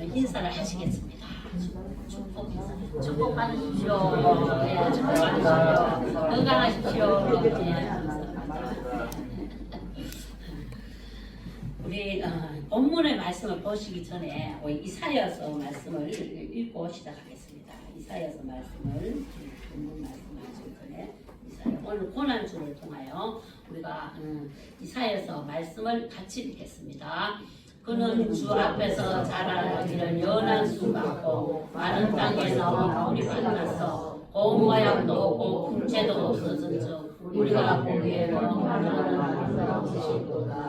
인사를 하시겠습니다. 축복 받으십시오. 예, 축복 받으십시오. 건강하십시오. 예. 우리 본문의 말씀을 보시기 전에 이사야서 말씀을 읽고 시작하겠습니다. 이사야서 말씀을 본문 말씀하시기 전에 오늘 고난주를 통하여 우리가 이사야서 말씀을 같이 읽겠습니다. 그는 주 앞에서 자라기를 연한 수 같고 마른 땅에서 물이 만나서 고운 모양도 없고 풍채도 없어진즉 우리가 보기에는 하나는 없으시도다.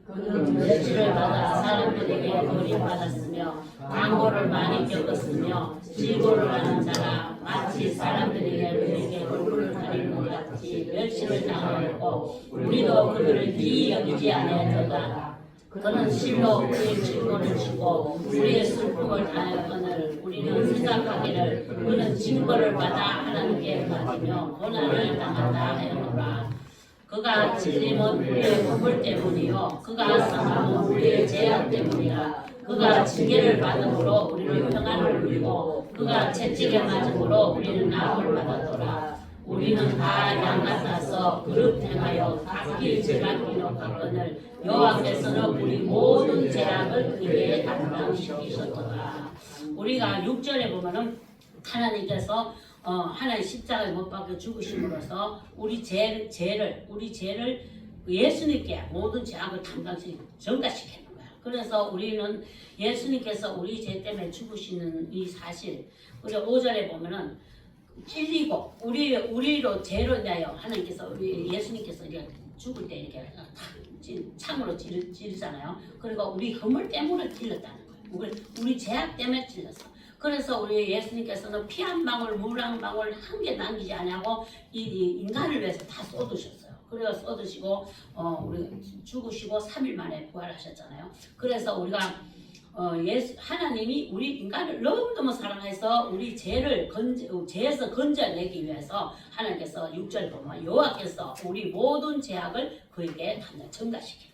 그는 멸치를 받아 사람들에게 버림받았으며 강고를 많이 겪었으며 실고를 하는 자라 마치 사람들에게 우리에게 물을 가리는 것 같이 멸치를 당하였고 우리도 그들을 기이 여기지 아니하였도다. 그는 실로 우리의 질고를 지고 우리의 슬픔을 당하였거늘 우리는 생각하기를 그는 징벌을 받아 하나님께 받으며 고난을 당한다 하였노라. 그가 찔림은 우리의 허물 때문이요 그가 상함은 우리의 죄악 때문이라. 그가 징계를 받음으로 우리는 평안을 누리고 그가 채찍에 맞음으로 우리는 나음을 받았더라. 우리는 다 양 같아서 그릇 행하여 각기 제각 기록하거늘 여호와께서는 우리 모든 죄악을 그에게 담당시키셨더라. 우리가 6절에 보면은 하나님께서 하나님 십자가에 못 박혀 죽으심으로써 우리 죄를 예수님께 모든 죄악을 담당시 전가시키는 거야. 그래서 우리는 예수님께서 우리 죄 때문에 죽으시는 이 사실, 우리 5절에 보면은 찔리고 우리로 죄로 인하여 하나님께서 우리 예수님께서 이렇게 죽을 때 이렇게 창으로 찌르잖아요. 그리고 우리 허물 때문에 찔렀다는 거예요. 우리 죄악 때문에 찔렀어. 그래서 우리 예수님께서는 피 한 방울, 물 한 방울 한 개 남기지 않냐고 이 인간을 위해서 다 쏟으셨어요. 그래서 쏟으시고 우리 죽으시고 3일 만에 부활하셨잖아요. 그래서 우리가 하나님이 우리 인간을 너무너무 사랑해서 우리 죄에서 건져내기 위해서 하나님께서 6절 보면 여호와께서 우리 모든 죄악을 그에게 전가시켜요.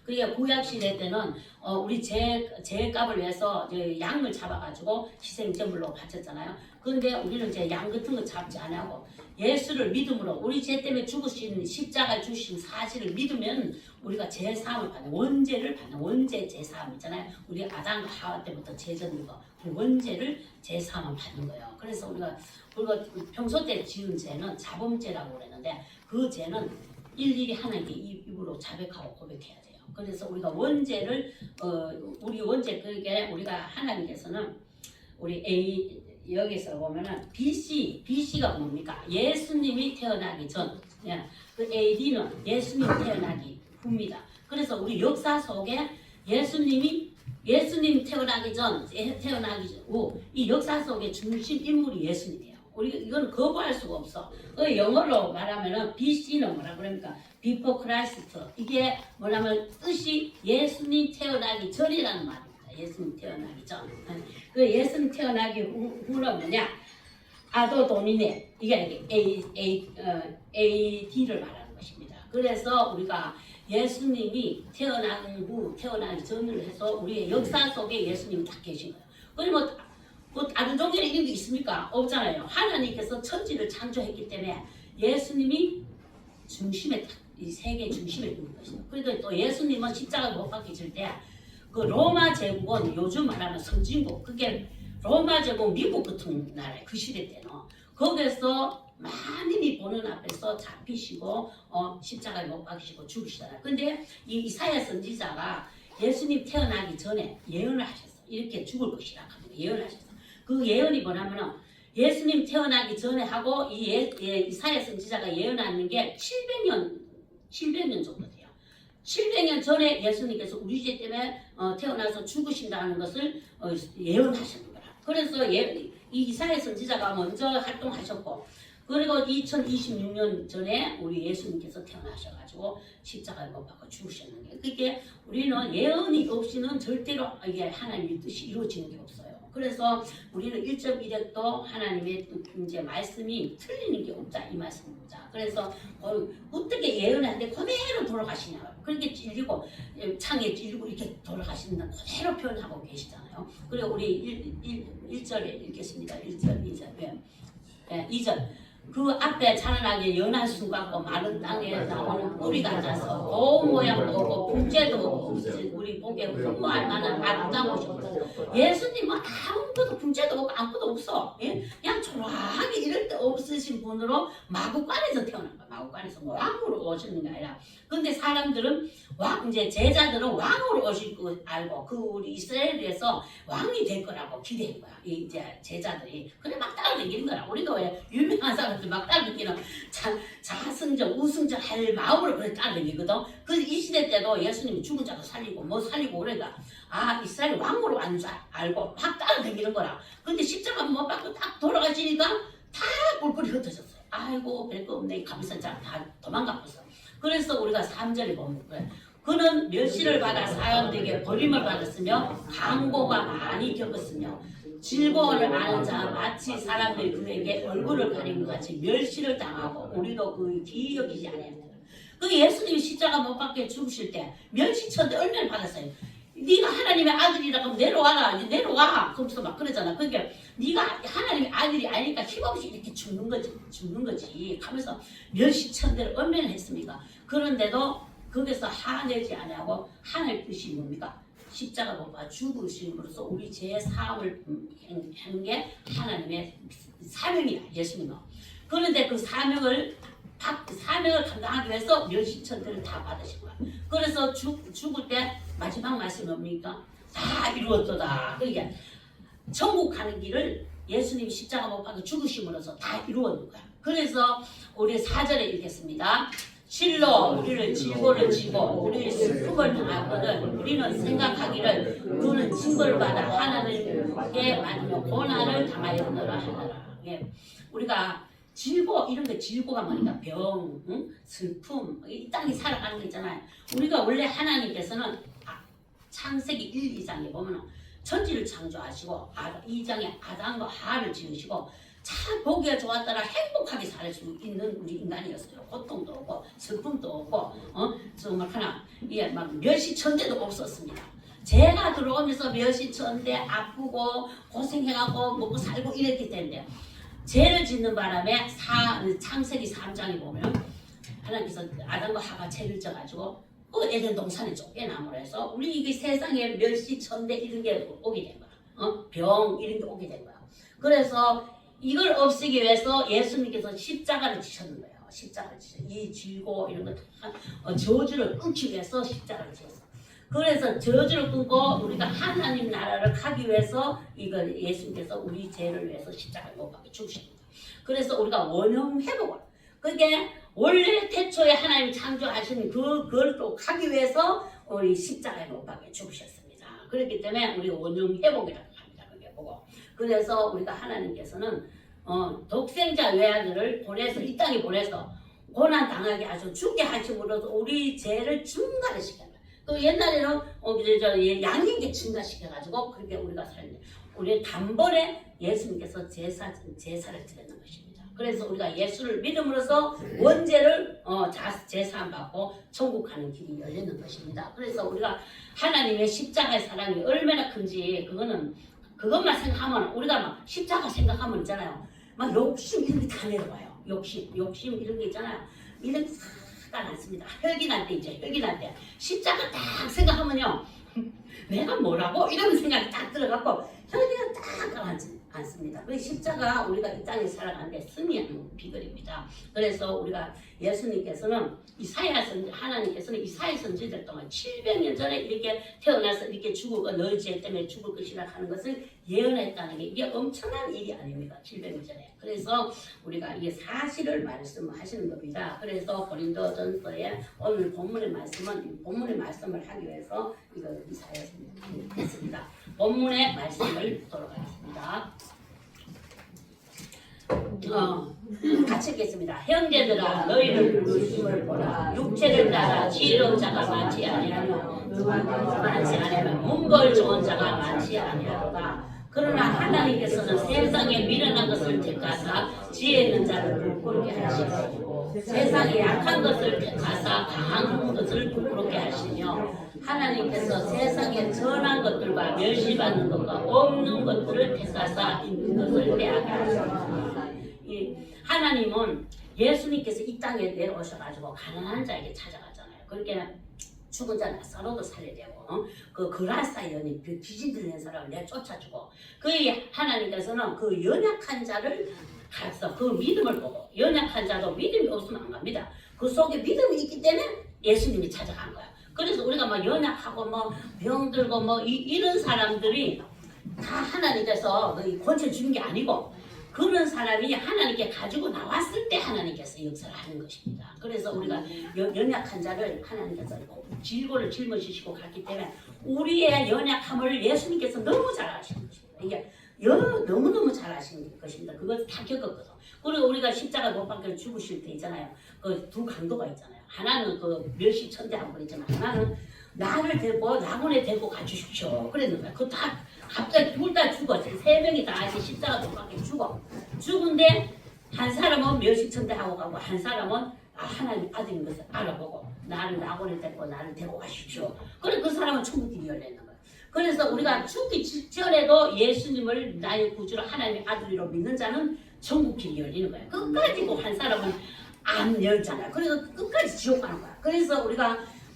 그게 구약시대 때는 우리 죄값을 위해서 양을 잡아가지고 희생제물로 바쳤잖아요. 그런데 우리는 이제 양 같은 거 잡지 않고 예수를 믿음으로 우리 죄 때문에 죽으신 십자가에 주신 사실을 믿으면 우리가 죄사함을 받는 원죄를 받는 원죄 죄사함 있잖아요. 우리 아담과 하와 때부터 죄졌는 거 원죄를 죄사함을 받는 거예요. 그래서 우리가 평소 때 지은 죄는 자범죄라고 그랬는데 그 죄는 일일이 하나님께 입으로 자백하고 고백해야 돼요. 그래서 우리가 원죄를 우리 원죄 그게 우리가 하나님께서는 우리 여기서 보면은 BC가 뭡니까? 예수님이 태어나기 전. 예. 그 AD는 예수님 태어나기 후입니다. 그래서 우리 역사 속에 예수님 태어나기 후 이 역사 속의 중심 인물이 예수님이에요. 우리 이건 거부할 수가 없어. 그 영어로 말하면은 BC는 뭐라 그럽니까? Before Christ. 이게 뭐냐면 뜻이 예수님 태어나기 전이라는 말입니다. 예수님 태어나기 전. 그 예수님 태어나기 후는 뭐냐? 아도도미네. 이게 AD를 말하는 것입니다. 그래서 우리가 예수님이 태어나기 전을 해서 우리의 역사 속에 예수님이 딱 계신 거예요. 그리고 뭐 다른 종교에 이런 게 있습니까? 없잖아요. 하나님께서 천지를 창조했기 때문에 예수님이 중심에 이 세계 중심에 있는 것이죠. 그래도 또 예수님은 십자가 못 박히실 때 그 로마 제국은 요즘 말하면 선진국, 그게 로마 제국 미국 같은 나라 그 시대 때는 거기서 많이 보는 앞에서 잡히시고 십자가에 못 박히시고 죽으시잖아요. 근데 이 이사야 선지자가 예수님 태어나기 전에 예언을 하셨어요. 이렇게 죽을 것이라 하면 예언을 하셨어요. 그 예언이 뭐냐면은 예수님 태어나기 전에 하고 이사야 선지자가 예언하는 게 700년 정도 돼요. 700년 전에 예수님께서 우리 죄 때문에 태어나서 죽으신다는 것을 예언하셨는 거라. 그래서 이 이사야 선지자가 먼저 활동하셨고, 그리고 2026년 전에 우리 예수님께서 태어나셔가지고 십자가에 못 박혀 죽으셨는 게, 그게 우리는 예언이 없이는 절대로 이게 하나님의 뜻이 이루어지는 게 없어요. 그래서 우리는 1.1획도 하나님의 이제 말씀이 틀리는 게 없다 이 말씀입니다. 그래서 어떻게 예언하는데 그대로 돌아가시냐. 그렇게 찔리고 창에 찔리고 이렇게 돌아가시는 그대로 표현하고 계시잖아요. 그리고 우리 1절에 읽겠습니다. 1절, 2절. 2절. 그 앞에 찬란하게 연한 수 같고 마른 땅에 나오는 뿌리가 나서 고운 모양도 없고 풍재도 없고 우리 보기에 흠모할 만한 아름다운 곳이 없고 예수님은 아무것도 풍재도 없고 아무것도 없어. 예? 그냥 조용하게 이럴 때 없으신 분으로 마구간에서 태어난 거야. 마구간에서 왕으로 오시는 게 아니라 근데 사람들은 이제 제자들은 왕으로 오실 거 알고 그 우리 이스라엘에서 왕이 될 거라고 기대한 거야. 이제 제자들이 그래 막 따라다니는 거야. 우리가 왜 유명한 사람들 막 따라다니는 자승적 우승적 할 마음으로 그래 따라다니거든. 그 이 시대 때도 예수님이 죽은 자도 살리고 뭐 살리고 그러니까 이스라엘 왕으로 왔는 줄 알고 막 따라다니는 거라. 근데 십자가 못 받고 딱 돌아가시니까 다 뿔뿔이 흩어졌어요. 아이고 별거 없네. 감사 다 도망가버렸어. 그래서 우리가 3절에 보면 그래. 그는 멸시를 받아 사람들에게 버림을 받았으며 강고가 많이 겪었으며 즐거움을 아는 자 마치 사람들이 그에게 얼굴을 가린 것 같이 멸시를 당하고 우리도 그 기억이지 않아요. 그 예수님이 십자가 못 박혀 죽으실 때 멸시천대 얼마나 받았어요. 네가 하나님의 아들이라고 하면 내려와라. 내려와. 그러면서 막 그러잖아. 그러니까 네가 하나님의 아들이 아니니까 힘없이 이렇게 죽는 거지. 하면서 멸시천대를 얼마나 했습니까? 그런데도 거기서 화내지 않고 하늘 뜻이 뭡니까? 십자가 못 박아 죽으심으로써 우리 죄 사함을 한 게 하나님의 사명이야. 예수님은. 그런데 그 사명을 감당하기 위해서 멸시천대를 다 받으신 거야. 그래서 죽을 때 마지막 말씀이 뭡니까? 다 이루었도다. 그러니까 천국 가는 길을 예수님이 십자가 못 박아 죽으심으로써 다 이루었는 거야. 그래서 우리 4절에 읽겠습니다. 실로 우리를 질고를 지고 우리의 슬픔을 당하거든 우리는 생각하기를 그는 징벌을 받아 하나님께 맞으며 고난을 당하였노라 하더라. 우리가 질고 이런 거 질고가 뭐니까 병, 슬픔 이 땅이 살아가는 거 있잖아요. 우리가 원래 하나님께서는 창세기 1, 2장에 보면 천지를 창조하시고 2장에 아담과 하와를 지으시고 참 보기가 좋았더라 행복하게 살 수 있는 우리 인간이었어요. 고통도 없고 슬픔도 없고 정말 하나 막 멸시천대도 없었습니다. 제가 들어오면서 멸시천대 아프고 고생해가고 먹고 살고 이랬기 때문에 죄를 짓는 바람에 창세기 3장에 보면 하나님께서 아담과 하와 죄를 져가지고 그 에덴 동산에 쫓겨남으로 해서 우리 이게 세상에 멸시천대 이런 게 오게 된 거야. 병 이런 게 오게 된 거야. 그래서 이걸 없애기 위해서 예수님께서 십자가를 지셨는 거예요. 십자가를 지셨어요. 이 쥐고 이런 거 저주를 끊기 위해서 십자가를 지었어. 그래서 저주를 끊고 우리가 하나님 나라를 가기 위해서 이걸 예수님께서 우리 죄를 위해서 십자가를 못 박혀 죽으셨는 거예요. 그래서 우리가 원형 회복을 그게 원래 태초에 하나님 창조하신 그걸 또 가기 위해서 우리 십자가에 못 박혀 죽으셨습니다. 그렇기 때문에 우리 원형 회복이라고 합니다. 그게 보고 그래서 우리가 하나님께서는 독생자 외아들을 보내서 이 땅에 보내서 고난 당하게 하셔 죽게 하심으로써 우리 죄를 증가시켜요. 또 옛날에는 양육에 증가시켜가지고 그렇게 우리가 살는데 우리 단번에 예수님께서 제사를 드리는 것입니다. 그래서 우리가 예수를 믿음으로써 원죄를 제사함 받고 천국 가는 길이 열리는 것입니다. 그래서 우리가 하나님의 십자가의 사랑이 얼마나 큰지 그것만 생각하면 우리가 막 십자가 생각하면 있잖아요. 막 욕심 이런 게 다 내려와요. 욕심 이런 게 있잖아요. 이런 게 다 않습니다. 혈기 날 때 십자가 딱 생각하면요. 내가 뭐라고? 이런 생각이 딱 들어갖고 혈기가 딱 가라앉습니다. 않습니다. 그 십자가 우리가 이 땅에 살아가는데 승리하는 비결입니다. 그래서 우리가 예수님께서는 하나님께서는 이사야 선지자들 동안 700년 전에 이렇게 태어나서 이렇게 너희 죄 때문에 죽을 것이라 하는 것을 예언했다는 게 이게 엄청난 일이 아닙니까? 700년 전에. 그래서 우리가 이게 사실을 말씀하시는 겁니다. 그래서 고린도전서에 오늘 본문의 말씀을 하기 위해서 이거 이사야 선지자를 했습니다. 본문의 말씀을 돌아가겠습니다. 같이 읽겠습니다. 형제들아 너희를 부르심을 보라. 육체를 따라 지혜로운 자가 많지 아니하며 문벌 좋은 자가 많지 아니하도다. 그러나 하나님께서는 세상에 미련한 것을 택하사 지혜 있는 자를 부끄럽게 하시고 세상에 약한 것을 택하사 강한 것을 부끄럽게 하시며 하나님께서 세상에 전한 것들과 멸시받는 것과 없는 것들을 택하사 있는 것을 빼앗게 하시고 하나님은 예수님께서 이 땅에 내려오셔가지고 가난한 자에게 찾아가잖아요. 그렇게 죽은 자 나사로도 살려되고 그 그라사 연인 귀신 들린 사람을 내가 쫓아주고 그 하나님께서는 그 연약한 자를 가서 그 믿음을 보고 연약한 자도 믿음이 없으면 안 갑니다. 그 속에 믿음이 있기 때문에 예수님이 찾아간 거야. 그래서 우리가 뭐 연약하고 뭐 병들고 뭐 이런 사람들이 다 하나님께서 권세 주는 게 아니고 그런 사람이 하나님께 가지고 나왔을 때 하나님께서 역사를 하는 것입니다. 그래서 우리가 연약한 자를 하나님께서 질고를 짊어지시고 갔기 때문에 우리의 연약함을 예수님께서 너무 잘 아시는 것입니다. 이게 너무너무 잘 아시는 것입니다. 그걸 다 겪었거든. 그리고 우리가 십자가 못 박혀 죽으실 때 있잖아요. 그 두 강도가 있잖아요. 하나는 그 멸시천대한 분 있잖아요. 하나는 나를 데리고 낙원에 데리고 가주십시오. 그랬는 거야. 그거 다 갑자기 둘 다 죽어. 세 명이 다 십자가 못 박혀 죽어. 죽은데 한 사람은 멸시천대하고 가고 한 사람은 하나님 아들인 것을 알아보고 나를 낙원에 데리고 나를 데리고 가십시오. 그래 그 사람은 천국길이 열렸는 거야. 그래서 우리가 죽기 직전에도 예수님을 나의 구주로 하나님의 아들로 믿는 자는 천국길이 열리는 거야. 끝까지 한 사람은 안 열잖아요. 그래서 끝까지 지옥 가는 거야. 그래서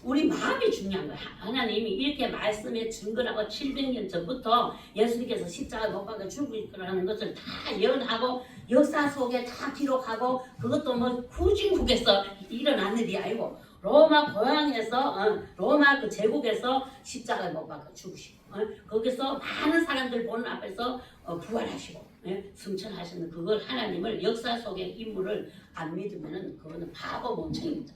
우리 마음이 중요한 거야. 하나님이 이렇게 말씀에 증거하고 700년 전부터 예수님께서 십자가 못 박아 죽을 거라는 것을 다 예언하고 역사 속에 다 기록하고 그것도 뭐 후진국에서 일어난 일이 아니고 로마 고향에서 로마 그 제국에서 십자가 못 박아 죽으시고 거기서 많은 사람들 보는 앞에서 부활하시고 승천하시는 그걸 하나님을 역사 속의 인물을 안 믿으면은 그거는 바보 멍청입니다.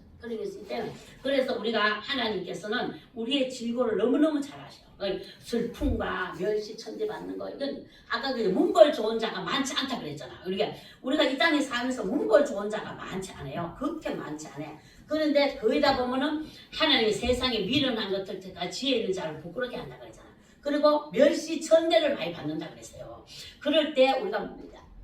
그래서 우리가 하나님께서는 우리의 질고를 너무너무 잘 아셔요. 슬픔과 멸시 천대받는 거 이건 아까 그 문벌 좋은 자가 많지 않다 그랬잖아. 우리가 이 땅에 살면서 문벌 좋은 자가 많지 않아요. 그렇게 많지 않아요. 그런데 거기다 보면은 하나님이 세상에 미련한 것들 다 지혜 있는 자를 부끄럽게 한다 그랬잖아. 그리고 멸시 천대를 많이 받는다 그랬어요. 그럴 때 우리가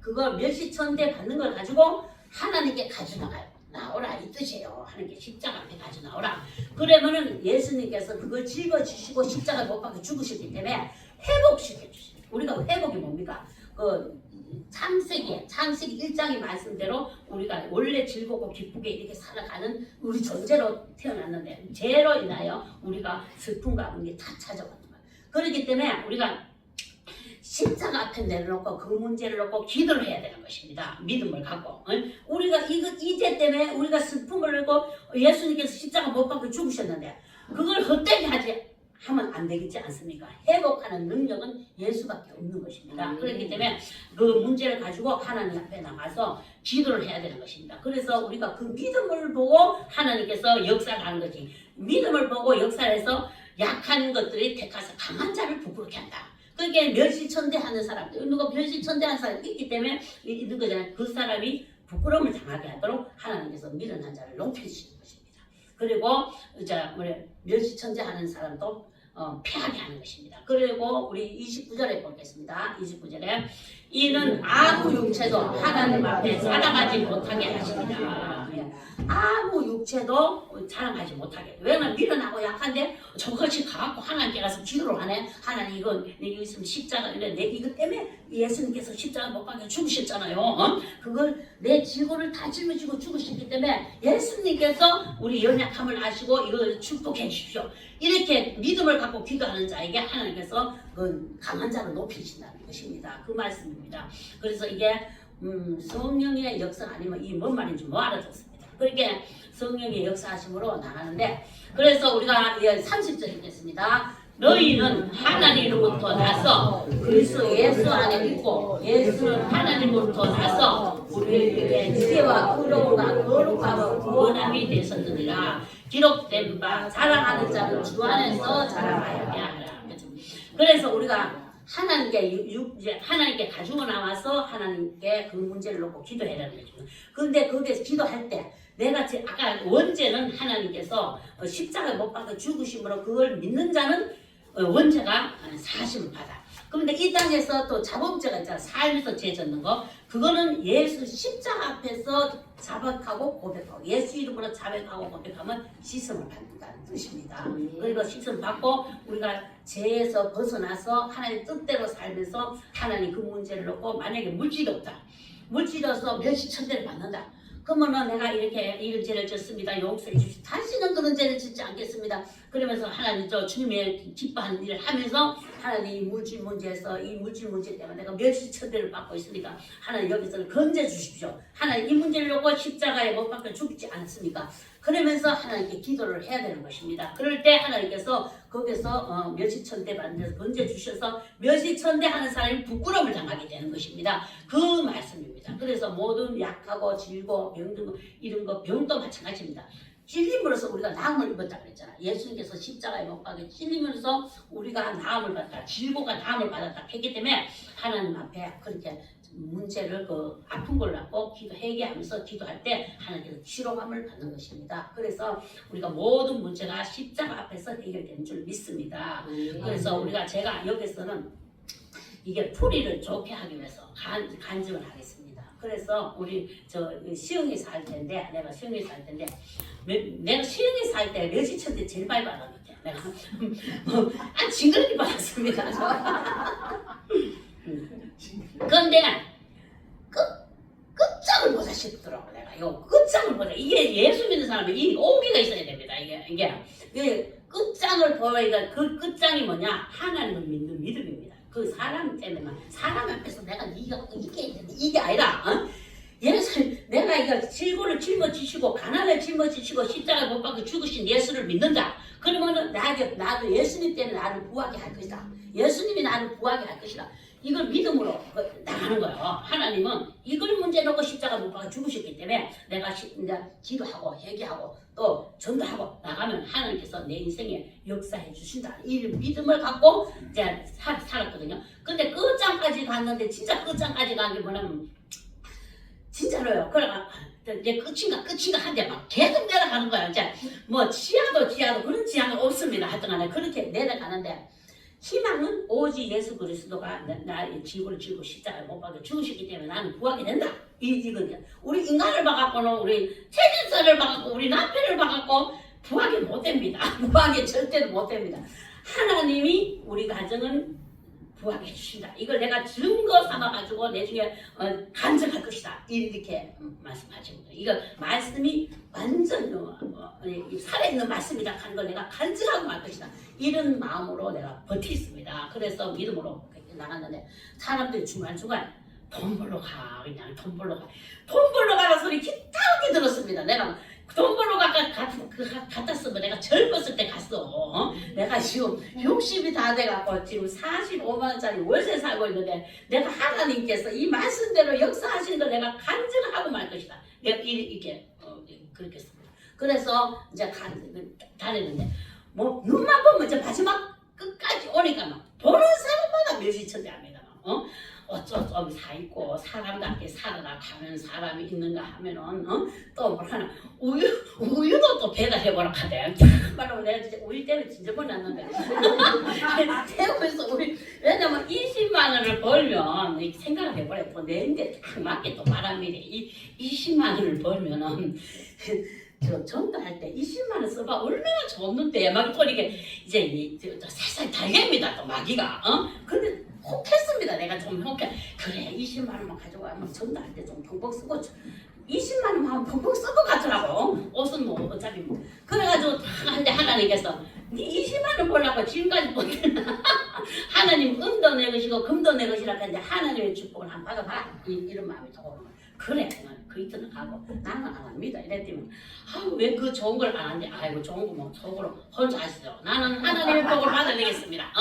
그걸 멸시 천대 받는 걸 가지고 하나님께 가져나가요. 나오라 이 뜻이에요. 하는 게 십자가 앞에 가져 나오라. 그러면은 예수님께서 그걸 짊어지시고 십자가 못 박혀 죽으셨기 때문에 회복시켜 주시죠. 우리가 회복이 뭡니까? 그 창세기 1장의 말씀대로 우리가 원래 즐겁고 기쁘게 이렇게 살아가는 우리 존재로 태어났는데 죄로 인하여 우리가 슬픔과 그런 게 다 찾아왔던 거예요. 그렇기 때문에 우리가 십자가 앞에 내려놓고 그 문제를 놓고 기도를 해야 되는 것입니다. 믿음을 갖고 우리가 이 죄 때문에 우리가 슬픔을 하고 예수님께서 십자가 못 박혀 죽으셨는데 그걸 헛되게 하면 안 되겠지 않습니까? 회복하는 능력은 예수밖에 없는 것입니다. 그렇기 때문에 그 문제를 가지고 하나님 앞에 나가서 기도를 해야 되는 것입니다. 그래서 우리가 그 믿음을 보고 하나님께서 역사를 하는 거지. 믿음을 보고 역사해서 약한 것들이 택해서 강한 자를 부끄럽게 한다. 그게 멸시천대하는 사람들, 누가 멸시천대하는 사람이 있기 때문에 있는 거잖아요. 그 사람이 부끄러움을 당하게 하도록 하나님께서 미련한 자를 높이시는 것입니다. 그리고 멸시천대하는 사람도 패하게 하는 것입니다. 그리고 우리 29절에 보겠습니다. 29절에 이는 아무 육체도 하나님 앞에 자랑하지 못하게 하십니다. 아무 육체도 자랑하지 못하게. 왜냐면 미련하고 약한데 저것이 가갖고 하나님께 가서 기도를 하네. 하나님 이거 있으면 십자가 이거 때문에 예수님께서 십자가 못 박혀 죽으셨잖아요. 그걸 내 질고를 다 짊어지고 죽으셨기 때문에 예수님께서 우리 연약함을 아시고 이걸 축복해 주십시오. 이렇게 믿음을 갖고 기도하는 자에게 하나님께서 그 강한 자를 높이신다는 것입니다. 그 말씀입니다. 그래서 이게 성령의 역사 아니면 이 뭔 말인지 못 알아듣습니다. 그렇게 성령의 역사하심으로 나가는데 그래서 우리가 30절 읽겠습니다. 너희는 하나님으로부터 나서 그리스도 예수 안에 있고 예수는 하나님으로부터 나서 우리에게 지혜와 의로움과 거룩함과 구원함이 되셨느니라. 기록된 바 자랑하는 자는 주 안에서 자랑하여야 하라. 그래서 우리가 하나님께 가지고 나와서 하나님께 그 문제를 놓고 기도해야 되는 거죠. 그런데 거기에서 기도할 때 내가 아까 원죄는 하나님께서 십자가 못 박아 죽으심으로 그걸 믿는 자는 원죄가 사심을 받아. 그런데 이 땅에서 또 자범죄가 있잖아. 삶에서 죄 졌는 거. 그거는 예수 십자가 앞에서 자백하고 고백하고 예수 이름으로 자백하고 고백하면 씻음을 받는다는 뜻입니다. 그리고 씻음 받고 우리가 죄에서 벗어나서 하나님의 뜻대로 살면서 하나님 그 문제를 놓고 만약에 물질이 없다. 물질이 없어 멸시천대를 받는다. 그러면은 내가 이렇게 이런 죄를 졌습니다. 용서해 주십시오. 다시는 그런 죄를 짓지 않겠습니다. 그러면서 하나님 저 주님의 기뻐하는 일을 하면서 하나님 이 물질 문제에서 이 물질 문제 때문에 내가 멸시천대를 받고 있으니까 하나님 여기서 건져 주십시오. 하나님 이 문제를 놓고 십자가에 못 박혀 죽지 않습니까? 그러면서 하나님께 기도를 해야 되는 것입니다. 그럴 때 하나님께서 거기서 멸시천대 받는 데서 건져 주셔서 멸시천대 하는 사람이 부끄러움을 당하게 되는 것입니다. 그 말씀입니다. 그래서 모든 약하고 질고 병든 거 이런 거 병도 마찬가지입니다. 찔림으로써 우리가 나음을 입었다 그랬잖아. 예수님께서 십자가에 못 박혀 찔림으로써 우리가 나음을 받았다. 질고가 나음을 받았다 했기 때문에 하나님 앞에 그렇게 문제를 그 아픈 걸 갖고 회개하면서 기도할 때 하나님께서 치료감을 받는 것입니다. 그래서 우리가 모든 문제가 십자가 앞에서 해결되는 줄 믿습니다. 그래서 우리가 제가 여기서는 이게 풀이를 좋게 하기 위해서 간증을 하겠습니다. 그래서 우리 저 시흥에서 할 텐데 내가 시흥에서 할 텐데 내가 시흥에서 할 때 멸시천대 제일 많이 받았는데 내가 징그럽게 받았습니다. 그런데 끝장을 보자 싶더라고. 내가 이거 끝장을 보자. 이게 예수 믿는 사람이 이 오기가 있어야 됩니다. 이게 끝장을 보니까 그 끝장이 뭐냐? 하나님을 믿는 믿음입니다. 그 사람 때문에만 사람 앞에서 내가 이게 아니라 내가 이거 질고를 짊어지시고 가난을 짊어지시고 십자가에 못 박혀 죽으신 예수를 믿는다. 그러면은 나도 예수님 때문에 나를 구하게 할 것이다. 예수님이 나를 구하게 할 것이다. 이걸 믿음으로 나가는 거예요. 하나님은 이걸 문제 놓고 십자가 못 박아 죽으셨기 때문에 내가 이제 기도하고 회개하고 또 전도하고 나가면 하나님께서 내 인생에 역사해 주신다. 이 믿음을 갖고 이제 살았거든요. 근데 끝장까지 갔는데 진짜 끝장까지 간 게 뭐냐면 진짜로요. 그래가 이제 끝인가 한데 막 계속 내려가는 거야. 이제 뭐 지하도 그런 지하가 없습니다. 하여튼간에 그렇게 내려가는데. 희망은 오직 예수 그리스도가 나의 지구를 지고 십자가에 못 박혀 죽으셨기 때문에 나는 구하게 된다. 이거든요. 우리 인간을 봐갖고는 우리 최진서를 봐갖고 우리 남편을 봐갖고 구하게 못 됩니다. 구하게 절대로 못 됩니다. 하나님이 우리 가정은 구하게 해주신다. 이걸 내가 증거 삼아가지고 내중에 간증할 것이다. 이렇게 말씀하십니다. 이거 말씀이 완전 살아있는 말씀이다 하는 걸 내가 간증하고 말 것이다. 이런 마음으로 내가 버티겠습니다. 그래서 믿음으로 나갔는데 사람들이 중간중간 돈 벌러 가. 그냥 돈 벌러 가는 소리 기타하게 들었습니다. 내가 돈 벌러 갔었으면 내가 젊었을 때 갔어. 내가 지금 60이 다 돼갖고 지금 45만원짜리 월세 살고 있는데 내가 하나님께서 이 말씀대로 역사하신 걸 내가 간증하고 말 것이다. 내가 이게 그렇게 씁니다. 그래서 이제 다녔는데 뭐 눈만 보면 이제 마지막 끝까지 오니까 막 보는 사람마다 멸시천대합니다. 어쩌고 사있고 사람답게 살아가면 사람이 있는가 하면은 또 뭐 하나 우유도 또 배달해보라 하대. 참말로 내가 진짜 우유 때문에 진짜 몰랐는데 태우면서 우유 왜냐면 20만 원을 벌면 생각을 해보래. 또 내인데 딱 맞게 또 말합니다. 20만 원을 벌면은 저 전도할 때 20만 원 써봐 얼마나 좋는데 막 또 이렇게 이제 세상에 달걀입니다. 또 마귀가 근데 혹했습니다. 내가 좀 혹해. 그래 20만 원만 가져가면 전도할 때 좀 펑펑 쓰고 20만 원만 펑펑 쓰고 가더라고. 옷은 뭐 어차피 뭐. 그래가지고 다 한데 하나님께서 네 20만 원 벌라고 지금까지 못했나. 하나님 은도 내 것이고 금도 내 것이라 했는데 하나님의 축복을 한번 받아봐. 이런 마음이 들어오는 거야. 그래 그 이틀은 가고 나는 안 합니다. 이랬더니 왜 그 좋은 걸 안 하는데 아이고 좋은 거 뭐 속으로 혼자 하시죠. 나는 하나님의 복을 받아내겠습니다.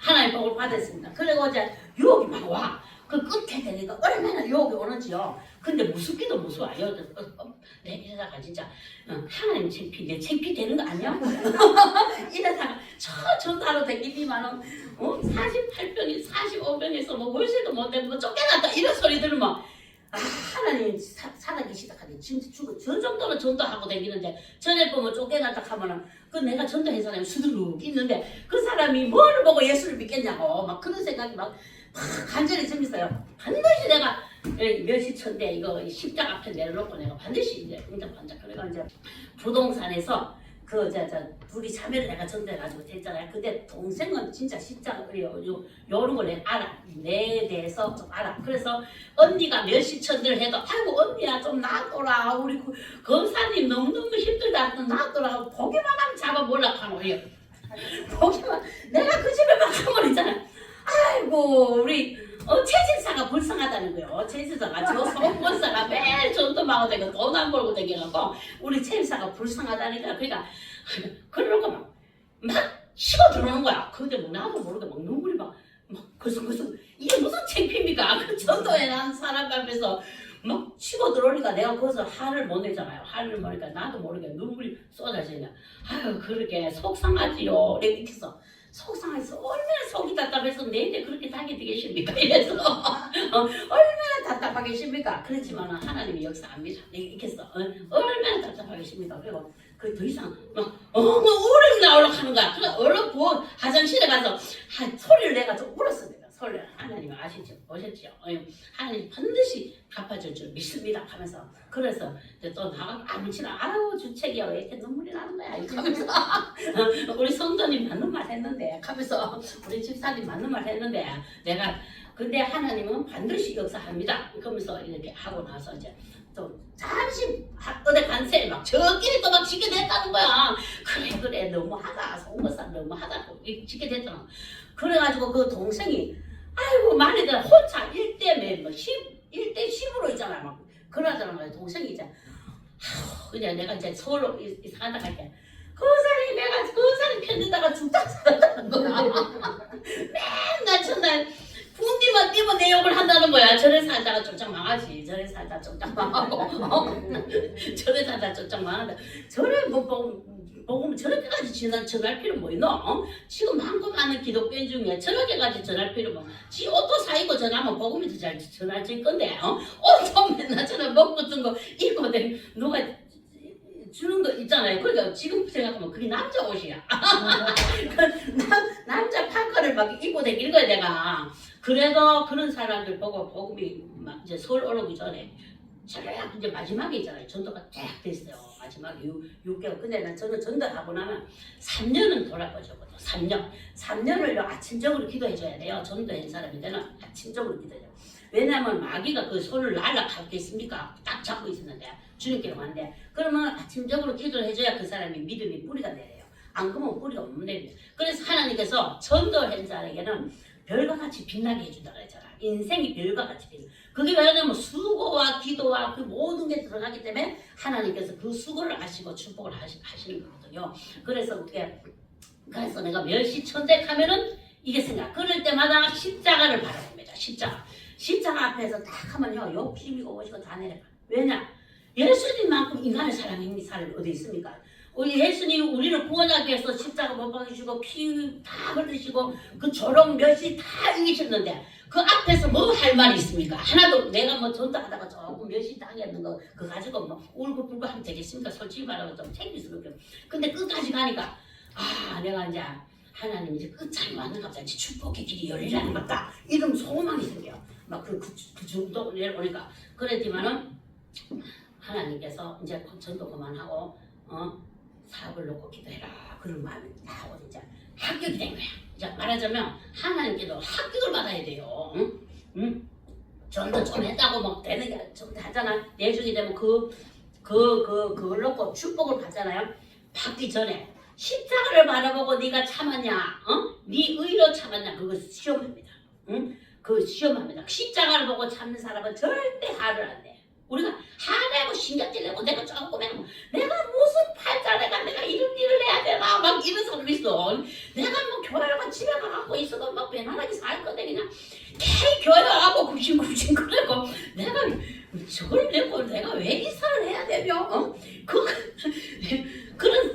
하나님의 복을 받았습니다. 그리고 이제 유혹이 막 와. 그 끝에 되니까 얼마나 유혹이 오는지요. 근데 무섭기도 무서워요. 내 이러다가 진짜 하나님 내 창피 되는 거 아니야? 이러다가 전화로 댕기지만은 48병이 45병에서 뭐 월세도 못 내고 뭐 쫓겨났다 이런 소리 들으면 하나님 살아계시다 하니 진짜 죽어. 저 정도로 전도하고 다니는데 전에 보면 쫓겨났다 하면은 그 내가 전도한 사람이 수두룩 있는데 그 사람이 뭘 보고 예수를 믿겠냐고 막 그런 생각이 막 간절히 들었어요. 반드시 내가 멸시천대 이거 십자가 앞에 내려놓고 내가 반드시 이제 응답한다. 그래가 이제 부동산에서 둘이 자매를 내가 전도해가지고 됐잖아요. 근데 동생은 진짜 십자가 요런 걸 내가 알아. 내 대해서 좀 알아. 그래서 언니가 멸시천대를 해도 아이고 언니야 좀 놔둬라. 우리 검사님 너무너무 힘들다. 놔둬라. 보기만 하면 잡아보려고 하는 거예요. 보기만 내가 그 집에 막 가면 있잖아. 아이고 우리 최진사가 불쌍하다는 거예요. 최진사가 저 송권사가 매일 전도하고 다니고 돈 안 벌고 다니고 우리 최진사가 불쌍하다니까. 그러니까 그러고 막 치고 들어오는 거야. 근데 뭐 나도 모르게 막 눈물이 막 그래서 이게 무슨 창피입니까? 그 전도에 난 사람 앞에서 막 치고 들어오니까 내가 거기서 화를 못 내잖아요. 화를 모르니까 나도 모르게 눈물이 쏟아지냐. 아유 그렇게 속상하지요. 이렇게 해서 속상해서 얼마나 속이 답답해서 내인데 그렇게 당이 되겠습니까? 이래서 얼마나 답답하겠습니까? 그렇지만 하나님이 역사합니다. 이렇게 해서 얼마나 답답하겠습니까? 그리고 그 더 이상 막 울음이 나오려고 하는 거야. 그래서 얼른 화장실에 가서 소리를 내가 좀 울었어. 내가 소리를 하나님 아시죠? 보셨죠? 하나님 반드시 갚아줄 줄 믿습니다 하면서 그래서 또 나가 아무치나 아유 주책이야 왜 이렇게 눈물이 나는 거야 이러면서 우리 성도님 맞는 말 했는데 하면서 우리 집사님 맞는 말 했는데 내가 근데 하나님은 반드시 역사합니다 그러면서 이렇게 하고 나서 이제 또 잠시 어디 간새 막 저끼리 또 막 지게 됐다는 거야. 그래 너무하다 송거사 너무하다 지게 됐잖아. 그래가지고 그 동생이 아이고 말이들 혼자 1대 뭐 1대 10으로 있잖아 막 그러잖아 말이야. 동생이 이제 그냥 내가 이제 서울로 이사간다 할게 그 사람이 내가 그 사람이 편들다가 죽다 살았다는 거야. 맨날 첫날 군디만 뛰면 내 욕을 한다는 거야. 저래 살다가 쫓장 망하지. 저래 살다 쫓장 망하고 저래 살다 쫓장 망한다. 저래 보면 저렇게까지 전할 필요 뭐 있노? 지금 많고 많은 기독교인 중에 저렇게까지 전할 필요 뭐 지 옷도 사입고 전하면 복음이 더 잘 전할 건데 옷도 맨날 저는 먹고 든 거 입고 누가 주는 거 있잖아요. 그러니까 지금 생각하면 그게 남자 옷이야. 남자 파카를 막 입고 다니는 거야 내가. 그래도 그런 사람들 보고 복음이 막 이제 서울 올라오기 전에 쫙 이제 마지막에 있잖아요. 전도가 쫙 됐어요. 마지막에 6개월. 근데 저는 전도하고 나면 3년은 돌아보셨거든요. 3년을 아침적으로 기도해줘야 돼요. 전도한 사람이 되는 아침적으로 기도해요. 왜냐하면 마귀가 그 손을 날라가겠습니까? 딱 잡고 있었는데 주님께로 왔는데 그러면 아침적으로 기도를 해줘야 그 사람이 믿음이 뿌리가 내려요. 안 그러면 뿌리가 못 내려요. 그래서 하나님께서 전도한 자에게는 별과 같이 빛나게 해준다고 했잖아. 인생이 별과 같이 빛나. 그게 왜냐면 수고와 기도와 그 모든 게 들어가기 때문에 하나님께서 그 수고를 하시고 축복을 하시는 거거든요. 그래서 내가 멸시천대 하면은 이게 생각. 그럴 때마다 십자가를 바라봅니다. 십자가 앞에서 딱 하면요 욕심이고 뭐시고 다 내려가. 왜냐? 예수님만큼 인간을 사랑하는 사람이 어디 있습니까? 우리 예수님 우리를 구원하기 위해서 십자가 못 박으시고 피 다 흘리시고 그 조롱 멸시 다 이기셨는데 그 앞에서 뭐 할 말이 있습니까? 하나도 내가 뭐 전도하다가 조금 멸시 당했는 거 그거 가지고 뭐 울고 불고 하면 되겠습니까? 솔직히 말하면 좀 챙길 수가 없죠. 근데 끝까지 가니까 내가 이제 하나님 이제 끝장이 왔는 갑자기 축복의 길이 열리라는 것다. 이런 소망이 생겨. 막 그 정도 내려오니까 그랬지만은 하나님께서 이제 전도 그만하고 사업을 놓고 기도해라 그런 마음이 나오고 이제 합격이 된 거야. 이제 말하자면 하나님께도 합격을 받아야 돼요. 응? 전도 좀 했다고 막 되는 게 좀 하잖아. 내중이 되면 그걸 놓고 축복을 받잖아요. 받기 전에 십자가를 바라보고 네가 참았냐, 네 의로 참았냐 그거 시험합니다. 응? 그 시험합니다. 십자가를 보고 참는 사람은 절대 화를 안 내. 우리가 화내고 신경질 내고 내가 조금이면 내가 무슨 팔자내가 내가 이런 일을 해야 되나 막 이런 사람 있어. 내가 뭐 교회가 집에 가갖고 있어도 막 편안하게 살 건데 그냥 걔 교회 가고 굽신굽신 그래고 내가 저걸 내고 내가 왜 이사를 해야 되며?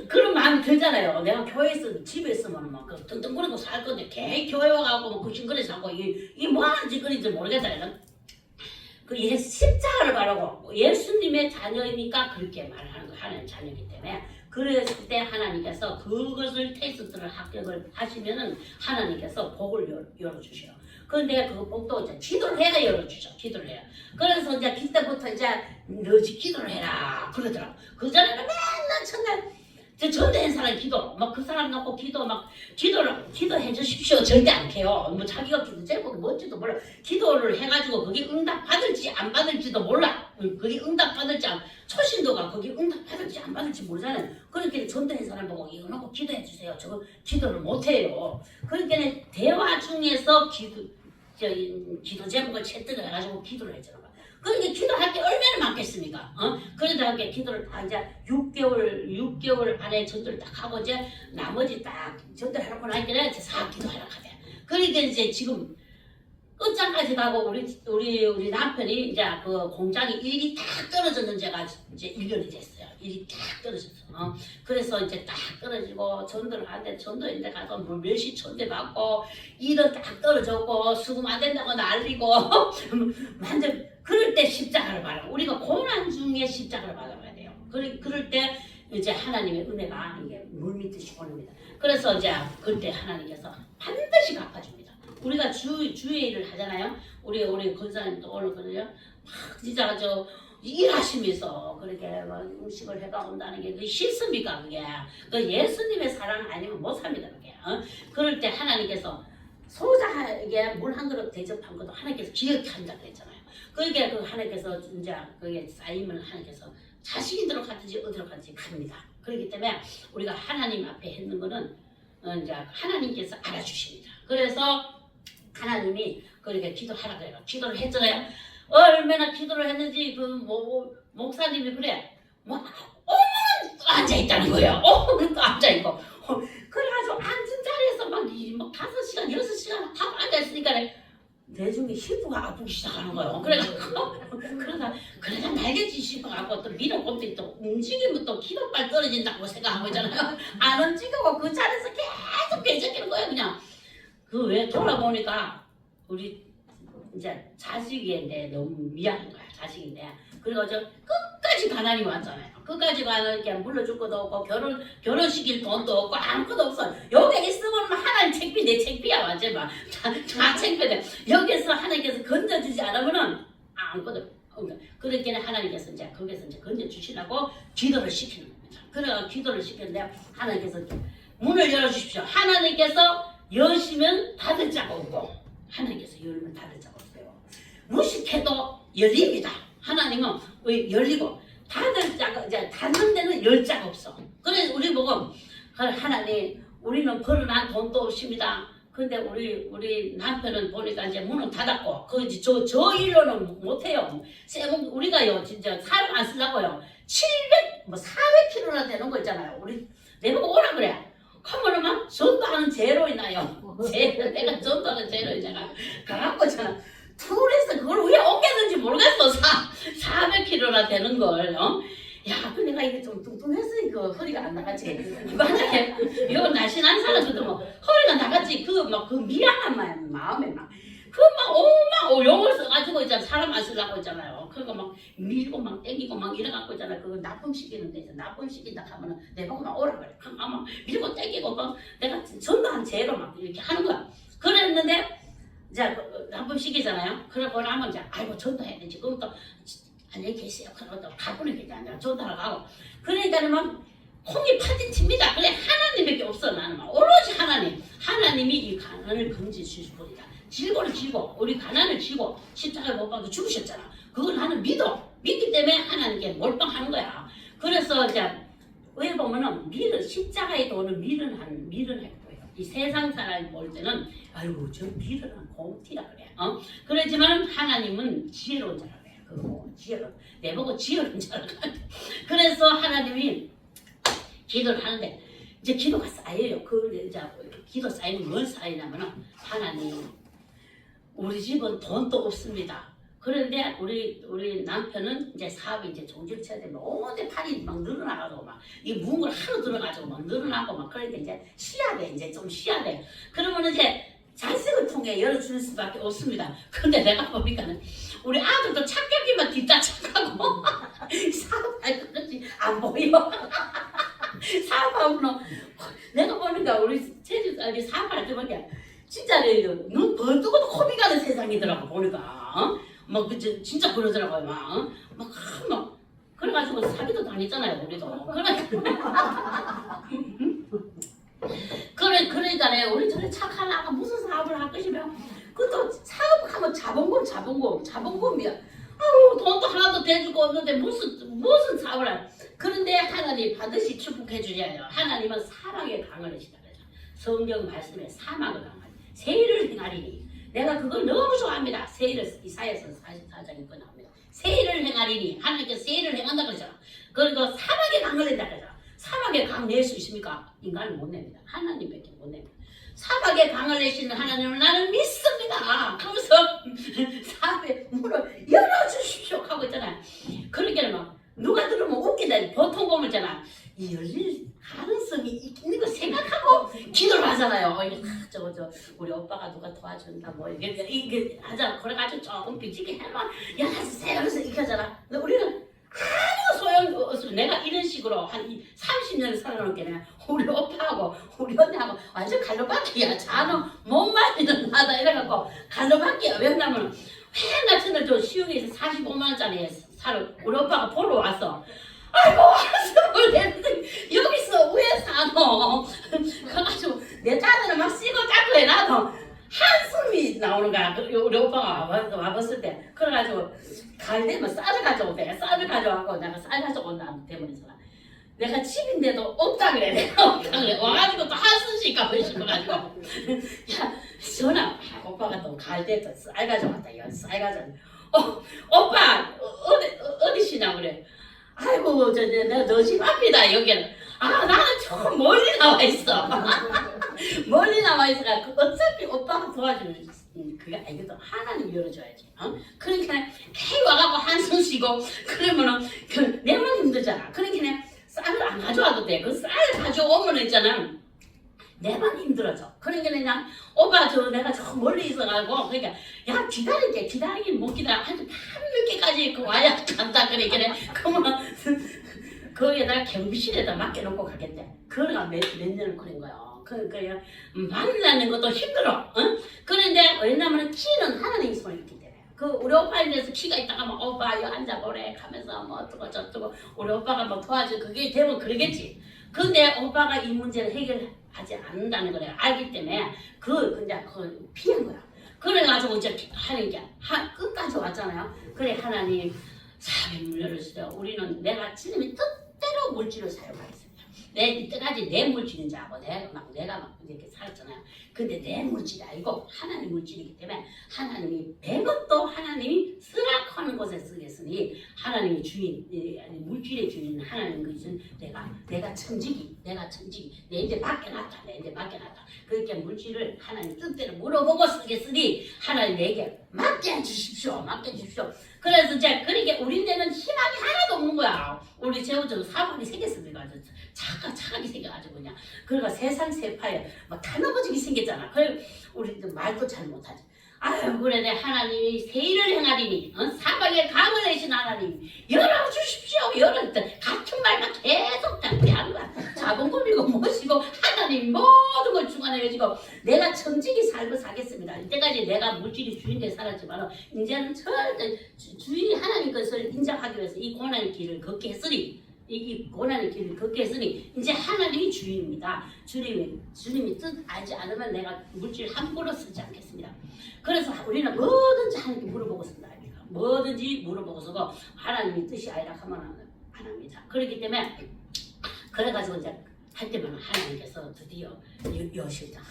그런 마음이 들잖아요. 내가 교회에서 집에 있으면 막 뜬뜬거리고 살 건데 걔 교회 와가고 뭐 굽신거리 살고 이 뭐 하는 짓거리인지 모르겠다. 십자가를 바라고 예수님의 자녀이니까 그렇게 말하는 거 하나님 자녀이기 때문에 그랬을 때 하나님께서 그것을 테스트를 합격을 하시면은 하나님께서 복을 열어주셔요. 그런데 그 복도 이제 기도를 해야 열어주죠. 기도를 해요. 그래서 이제 그때부터 이제 너지 기도를 해라 그러더라고. 그 전에는 맨날 첫날 전대한 사람 기도 막 그 사람 갖고 기도해 주십시오 절대 안 해요. 뭐 자기가 기도 제목이 뭔지도 몰라. 기도를 해가지고 그게 응답 받을지 안 받을지도 몰라. 그게 응답 받을지 초신도가 그게 응답 받을지 안 받을지 모르잖아요. 그렇게 전대한 사람 보고 이거 놓고 기도해 주세요. 저거 기도를 못 해요. 그러니까 대화 중에서 기도 제목을 채택을 해가지고 기도를 했잖아. 그러니까 기도할 게 얼마나 많겠습니까? 그러다 보니까 기도를 다 이제 6개월 안에 전도를 딱 하고 이제 나머지 딱 전도하라고 나니까 이제 기도하라고 하대. 그러니까 이제 지금 끝장까지 가고 우리 남편이 이제 그 공장이 일이 딱 떨어졌는 제가 이제 1년이 됐어요. 일이 딱 떨어졌어. 그래서 이제 딱 떨어지고 전도를 하는데 전도 이제 가서 뭐 몇시 천대 받고 일은 딱 떨어졌고 수금 안 된다고 난리고 완전 그럴 때 십자가를 받아. 우리가 고난 중에 십자가를 받아야 돼요. 그럴 때 이제 하나님의 은혜가 이게 물밀듯이 오릅니다. 그래서 이제 그때 하나님께서 반드시 갚아줍니다. 우리가 주의를 하잖아요. 우리 권사님도 오늘 그러죠. 막 진짜 일하시면서 그렇게 음식을 해가 온다는 게 그게 싫습니까? 그게 그 예수님의 사랑 아니면 못 삽니다. 그게 그럴 때 하나님께서 소자에게 물 한 그릇 대접한 것도 하나님께서 기억한다고 했잖아요. 그게 그 하나님께서 이제 그게 쌓이면 하나님께서 자식인들로 갔든지 어디로 갔든지 갑니다. 그렇기 때문에 우리가 하나님 앞에 했는 거는 이제 하나님께서 알아주십니다. 그래서 하나님이 그렇게 기도하라 그래요. 기도를 했잖아요. 얼마나 기도를 했는지 목사님이 그래. 앉아 있다는 거예요. 또 앉아 있고. 그래가지고 앉은 자리에서 막 5시간, 6시간 하고 앉아 있으니까 내중에 힐프가 아프기 시작하는 거예요. 그러다 날개짓 싶어갖고 또 밀어꼽더니 또 움직이면 또 기도빨 떨어진다고 생각하고 있잖아요. 안 움직이고 그 자리에서 계속 배적이는 거예요. 그냥 그 왜 돌아보니까 우리 이제 자식인데 너무 미안한 거야. 자식인데 그래가지고 끝까지 가난이 왔잖아요. 끝까지 가난이니까 물러줄 것도 없고 결혼시킬 돈도 없고 아무것도 없어. 여기 있으면 하나님 책비 내 책비야 완전 막 다 책비돼. 여기서 하나님께서 건져주지 않으면은 아무것도 없어. 그렇게는 하나님께서 이제 거기서 이제 건져주시라고 기도를 시키는 겁니다. 그래가 기도를 시켰는데 하나님께서 문을 열어주십시오. 하나님께서 여시면 닫을 자가 없고 하나님께서 열면 닫을 자가 없어요. 무식해도 열립니다. 하나님은 왜 열리고 닫을 자가 이제 닫는 데는 열 자가 없어. 그래서 우리 보고 하나님 우리는 벌어난 돈도 없습니다. 근데 우리 남편은 보니까 이제 문은 닫았고 저 일로는 못해요. 우리가요 진짜 사람 안 쓰려고요. 400kg나 되는 거 있잖아요. 내보고 오라 그래. 그러면은 막 전도하는 재로 있나요? 내가 전도하는 재로 있잖아. 가갖고 있잖아. 둘이서 그걸 왜 옮겼는지 모르겠어. 400kg나 되는 걸. 야, 그 내가 이게 좀 뚱뚱했으니까 허리가 안 나갔지. 만약에 이거 날씬한 사람들도 뭐 허리가 나갔지. 그 미안한 마음에 용을 써가지고 있잖아. 사람 안 쓰려고 있잖아요. 그거 막 밀고 막 땡기고 막 이래갖고 있잖아. 그거 납품시키는데 이제 납품시킨다 하면은 내가 막 오라 그래. 막 밀고 땡기고 막 내가 전도한 죄로 막 이렇게 하는 거야. 그랬는데 이제 납품시키잖아요. 그러고 나면 이제 아이고 전도해야 되지. 그럼 또 안녕히 계세요. 그러고 또 가보는 게 아니라 전도하러 가고. 그러니까는 막 콩이 파진 칩니다. 그래 하나님밖에 없어. 나는 막 오로지 하나님이 이 가난을 금지해 주실 분이다. 질고를 지고 우리 가난을 지고 십자가에 못 박아 죽으셨잖아. 그걸 나는 믿기 때문에 하나님께 몰빵하는 거야. 그래서 이제 왜 보면은 십자가에 오는 미련할 거예요. 이 세상 사람이 볼 때는 아이고 저 미련한 곰티라 그래. 그렇지만 하나님은 지혜로운 자라 그래요. 그거 지혜로운 내보고 지혜로운 자라 그래. 그래서 하나님이 기도를 하는데 이제 기도가 쌓여요. 이제 기도 쌓이면 뭘 쌓이냐면은 하나님. 우리 집은 돈도 없습니다. 그런데 우리 남편은 이제 사업이 이제 종질쳐야 되면 온데 팔이 막 늘어나가지고 막 이 무을 하루 들어가지고 막 늘어나고 막 그러니까 이제 쉬어야 돼. 이제 좀 쉬어야 돼. 그러면 이제 자식을 통해 열어줄 수밖에 없습니다. 근데 내가 보니까는 우리 아들도 착각이만 뒷따착하고 사업할 것이 안 보여. 사업하고는 내가 보니까 우리 제주딸이 사업할 때 보니까 진짜 눈 벌뜨고도 코비 가는 세상이더라고 보니까. 막 진짜 그러더라고요. 막 그래가지고 사기도 당했잖아요 우리도. 그러니까 우리 저래 착한 아가 무슨 사업을 할 것이며 그것도 사업하면 자본금이야. 아우 돈도 하나도 대주고 없는데 무슨 사업을 할. 그런데 하나님 반드시 축복해 주셔요. 하나님은 사랑의 강을 하시다 그래서 성경 말씀에 사막을 강하니 세일을 행하리니 내가 그걸 너무 좋아합니다. 세일을 이사야서 44장에 그 나옵니다. 세일을 행하리니 하나님께서 세일을 행한다 그러잖아. 그리고 사막의 강을 낸다 그러잖아. 사막의 강 낼 수 있습니까? 인간은 못 냅니다. 하나님밖에 못 냅니다. 사막의 강을 내시는 하나님을 나는 믿습니다. 하면서 사막의 문을 열어주십시오 하고 있잖아요. 그러니까 막 누가 들으면 웃기다. 보통 보면 있잖아. 이 열릴 가능성이 있는 거 생각하고 기도를 하잖아요. 저거 우리 오빠가 누가 도와준다 뭐 이게 하자. 그래가지고 조금 빚지게 해봐. 열어주세요. 그래서 이렇게 하잖아. 근데 우리는 아무 소용없어. 내가 이런 식으로 한 30년을 살아놓게 우리 오빠하고 우리 언니하고 완전 갈로바퀴야. 자는 못 말리는 나다 이래갖고 갈로바퀴야. 왜냐면 맨날 저는 저 시흥에서 45만원짜리 살을 우리 오빠가 보러 왔어. 아이고 와서 여기서 왜 사노? 그래가지고 내 딸들은 막 쓰고 닦고 해놔도 한숨이 나오는 거야. 우리 오빠가 와봤을 때. 그래가지고 갈 때면 쌀을 가져오대. 쌀을 가져와고 내가 쌀 가져온다는 때문에 내가 집인데도 없다 그래. 내가 없다 그래. 와가지고 또 한숨씩 가고 싶어가지고 야 전화 오빠가 또 갈 때 또 쌀 가져왔다. 쌀 가져왔다. 오빠 어디시냐 그래. 아이고 내가 너 집 앞이다 여기는. 나는 저 멀리 나와 있어. 멀리 나와 있어가 어차피 오빠가 도와주는 그게 아니거든. 하나님 열어줘야지. 그러니까 걔 와가고 한숨 쉬고 그러면은 내만 힘들잖아. 그러니까 쌀을 안 가져와도 돼. 그 쌀 가져오면 있잖아. 내만 힘들어져. 그러니까 그냥 오빠 내가 저 멀리 있어가지고 그러니까 야 기다릴게. 기다리긴 못 기다려. 한 밤늦게까지 와야 간다. 그러니까 그러면 거기에다가 경비실에다 맡겨놓고 가겠대. 그러가 몇 년을 그런 거야. 그러니까 만나는 것도 힘들어. 그런데 왜냐면 키는 하나님이 손에 있기 때문에. 우리 오빠에 대해서 키가 있다가 막 오빠 여기 앉아보래 하면서 뭐 어쩌고 저쩌고 우리 오빠가 뭐 도와줘. 그게 되면 그러겠지. 근데 오빠가 이 문제를 해결하지 않는다는 걸 알기 때문에 그냥 피한 거야. 그래가지고 이제 하나님께 끝까지 왔잖아요. 그래 하나님 사업을 열어주세요. 우리는 내가 주님의 뜻대로 물질을 사용하겠습니다. 이때까지 내 물질인 줄 알고 내가 막 이렇게 살았잖아요. 근데 내 물질이 아니고 하나님 물질이기 때문에 하나님이 100원도 하나님이 쓰라고 하는 곳에 쓰겠으니 하나님이 주인, 물질의 주인 하나님 것은 내가 청지기 내 이제 맡겨놨다. 그러니까 물질을 하나님 뜻대로 물어보고 쓰겠으니 하나님 내게 맡겨주십시오. 그래서 이제 그러니까 우리네는 희망이 하나도 없는 거야. 우리 제우도 사업이 생겼습니다. 착하게 생겨가지고 그냥 그러니까 세상 세파에 막 다 넘어지게 생겼잖아. 그래 우리도 말도 잘 못하지. 아유 그래 내 하나님이 세일을 행하리니 사방에 강을 내신 하나님 열어주십시오. 열을 때 같은 말만 계속 하는 거야. 자본금이고 무엇이고 하나님 모든 걸 주관해가지고 내가 청지기 살고 사겠습니다. 이때까지 내가 물질이 주인데 살았지만 이제는 절대 주인이 하나님 것을 인정하기 위해서 이 고난의 길을 걷게 했으니 이 고난의 길을 걷게 했으니 이제 하나님이 주인입니다. 주님이 뜻 알지 않으면 내가 물질 함부로 쓰지 않겠습니다. 그래서 우리는 뭐든지 하나님께 물어보고 쓴다. 뭐든지 물어보고 쓰고 하나님의 뜻이 아니라 하면 안 합니다. 그렇기 때문에 그래가지고 이제 할 때만 하나님께서 드디어 여실다.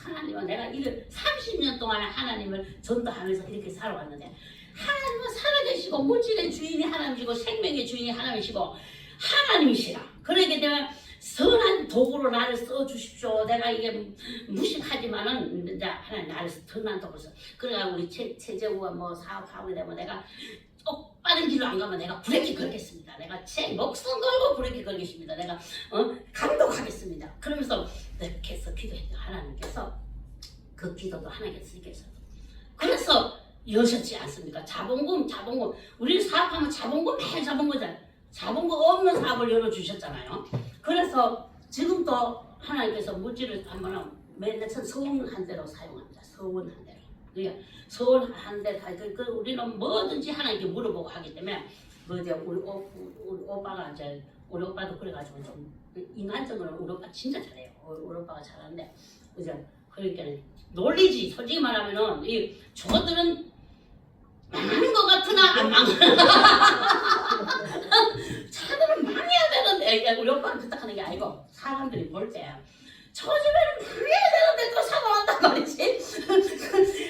하나님은 내가 30년 동안 하나님을 전도하면서 이렇게 살아왔는데 하나님은 살아계시고 물질의 주인이 하나님이시고 생명의 주인이 하나님이시고 하나님이시라. 그렇기 때문에 선한 도구로 나를 써주십시오. 내가 이게 무식하지만은 이제 하나님 나를 선한 도구로 써. 그래가 우리 최재우가 뭐 사업하고 되면 내가 빠른 길로 안 가면 내가 브레이크 걸겠습니다. 내가 제 목숨 걸고 브레이크 걸겠습니다. 내가 감독하겠습니다. 그러면서 이렇게 해서 기도했죠. 하나님께서 그 기도도 하나님께서 이겨서 그래서 여셨지 않습니까? 자본금. 우리는 사업하면 자본금 매일 잡은 거잖아요. 자본금 없는 사업을 열어주셨잖아요. 그래서 지금도 하나님께서 물질을 하면은 맨날 서운한 대로 사용합니다. 서운한 대로. 그러니까 서운한 대로 우리는 뭐든지 하나님께 물어보고 하기 때문에 뭐 이제 우리 오빠가 이제 우리 오빠도 그래가지고 좀 인간적으로 우리 오빠 진짜 잘해요. 우리 오빠가 잘하는데 이제 그러니까 놀리지. 솔직히 말하면은 이 저들은 망하는 것 같으나 안 망하는 차들은 망해야 되는데 우리 오빠는 그딱 하는 게 아니고 사람들이 볼 때 저 집에는 망해야 되는데 또 사고한단 말이지.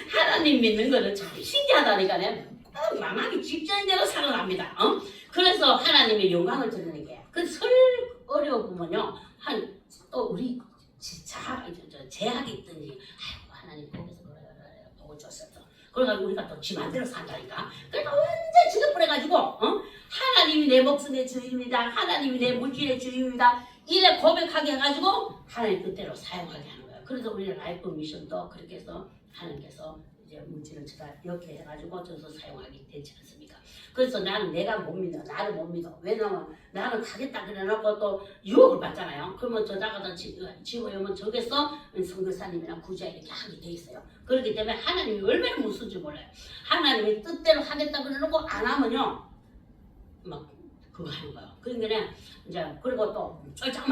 하나님 믿는 거는 참 신기하다니까요. 망하기 직전인데도 살아납니다. 그래서 하나님의 영광을 드리는 게 설 어려우면요 또 우리 제약이 있든지 아이고 하나님 거기서 그래 보고 줬었어. 그래가지고 우리가 또 지 맘대로 산다니까. 그러니까 언제 지급해가지고 하나님이 내 목숨의 주인입니다. 하나님이 내 물질의 주인입니다. 이래 고백하게 해가지고 하나님 뜻대로 사용하게 하는 거예요. 그래서 우리는 라이프 미션도 그렇게 해서 하나님께서 이제 물질을 제가 이렇게 해가지고 저서 사용하게 되지 않습니까? 그래서 나는 내가 못 믿어. 나를 못 믿어. 왜냐면 나는 가겠다 그래놓고 또 유혹을 받잖아요. 그러면 저다가다 지워오면 저기서 선교사님이나 구자 이렇게 하게 돼 있어요. 그렇기 때문에 하나님이 얼마나 무슨지 몰라요. 하나님이 뜻대로 하겠다 그래놓고 안 하면요 막 그거 하는 거예요. 그러니까 이제 그리고 또 쫄짝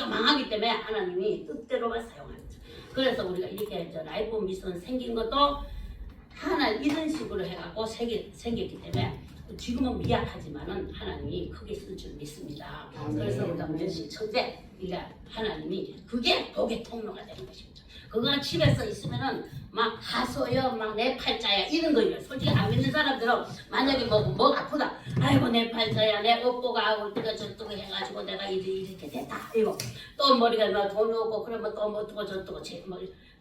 망하기 때문에 하나님이 뜻대로만 사용합니다. 그래서 우리가 이렇게 이제 라이프 미션 생긴 것도 하나 이런 식으로 해갖고 생겼기 때문에 지금은 미약하지만은 하나님이 크게 쓸 줄 믿습니다. 그래서 우리가 몇시 천재 그러니까 하나님이 그게 복의 통로가 되는 것입니다. 그거 집에서 있으면은 막 하소요 막 내 팔자야 이런 거예요. 솔직히 안 믿는 사람들은 만약에 뭐 아프다 아이고 내 팔자야 내 업보가 어디가 저뜨고 해가지고 내가 이렇게 됐다 이거 또 머리가 돈 없고 그러면 또 뭐 어떻고 저떠고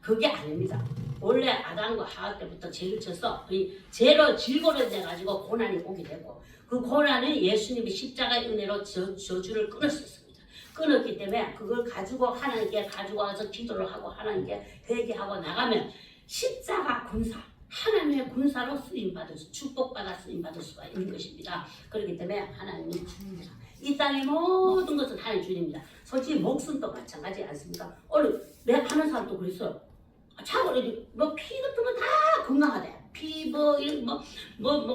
그게 아닙니다. 원래 아담과 하와 때부터 죄를 져서 죄로 질고를 돼가지고 고난이 오게 되고 그 고난은 예수님이 십자가의 은혜로 저주를 끊을 수 있습니다. 끊었기 때문에 그걸 가지고 하나님께 가지고 와서 기도를 하고 하나님께 회개하고 나가면 십자가 군사 하나님의 군사로 쓰임받을 수 축복받아 쓰임받을 수가 있는 것입니다. 그렇기 때문에 하나님이 주입니다. 이 땅의 모든 것은 하나님 주입니다. 솔직히 목숨도 마찬가지 않습니까? 오늘 내 아는 사람도 그랬어요. 차고를 피 같은 거 다 건강하대. 피 뭐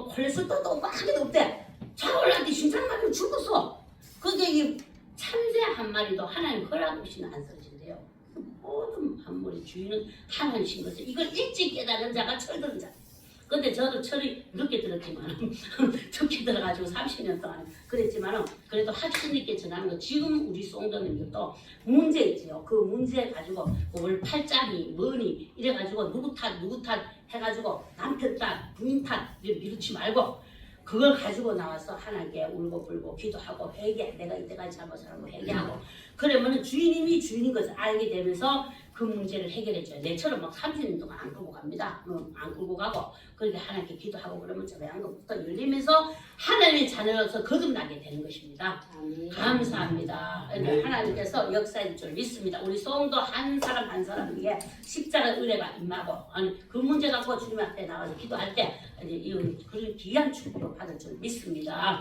콜레스테롤도 없고 하나도 없대. 차고를한테 심장 마비로 죽었어. 그게 이 참새 한 마리도 하나님 허락 없이는 안 쓰러진대요. 모든 만물의 주인은 하나님이신 거죠. 이걸 일찍 깨달은 자가 철드는 자. 근데 저도 철이 늦게 들었지만 특히 들어가지고 30년 동안 그랬지만 그래도 하주님께 전하는 거 지금 우리 송도님들도 문제 있지요. 그 문제 가지고 뭘 팔자니 뭐니 이래가지고 누구 탓 해가지고 남편 탓 부인 탓 미루지 말고 그걸 가지고 나와서 하나님께 울고 불고 기도하고 회개 내가 이때까지 잘못한 거 회개하고 그러면 주인님이 주인인 것을 알게 되면서 그 문제를 해결해줘요. 내처럼 막 30년 동안 안 끌고 갑니다. 안 끌고 가고 그렇게 하나님께 기도하고 그러면 저배한 것부터 열리면서 하나님의 자녀로서 거듭나게 되는 것입니다. 아멘. 감사합니다. 네. 하나님께서 역사일 줄 믿습니다. 우리 소음도 한 사람 한 사람에게 십자가 은혜가 임하고 그 문제 갖고 주님 앞에 나가서 기도할 때 그런 귀한 축복을 받을 줄 믿습니다.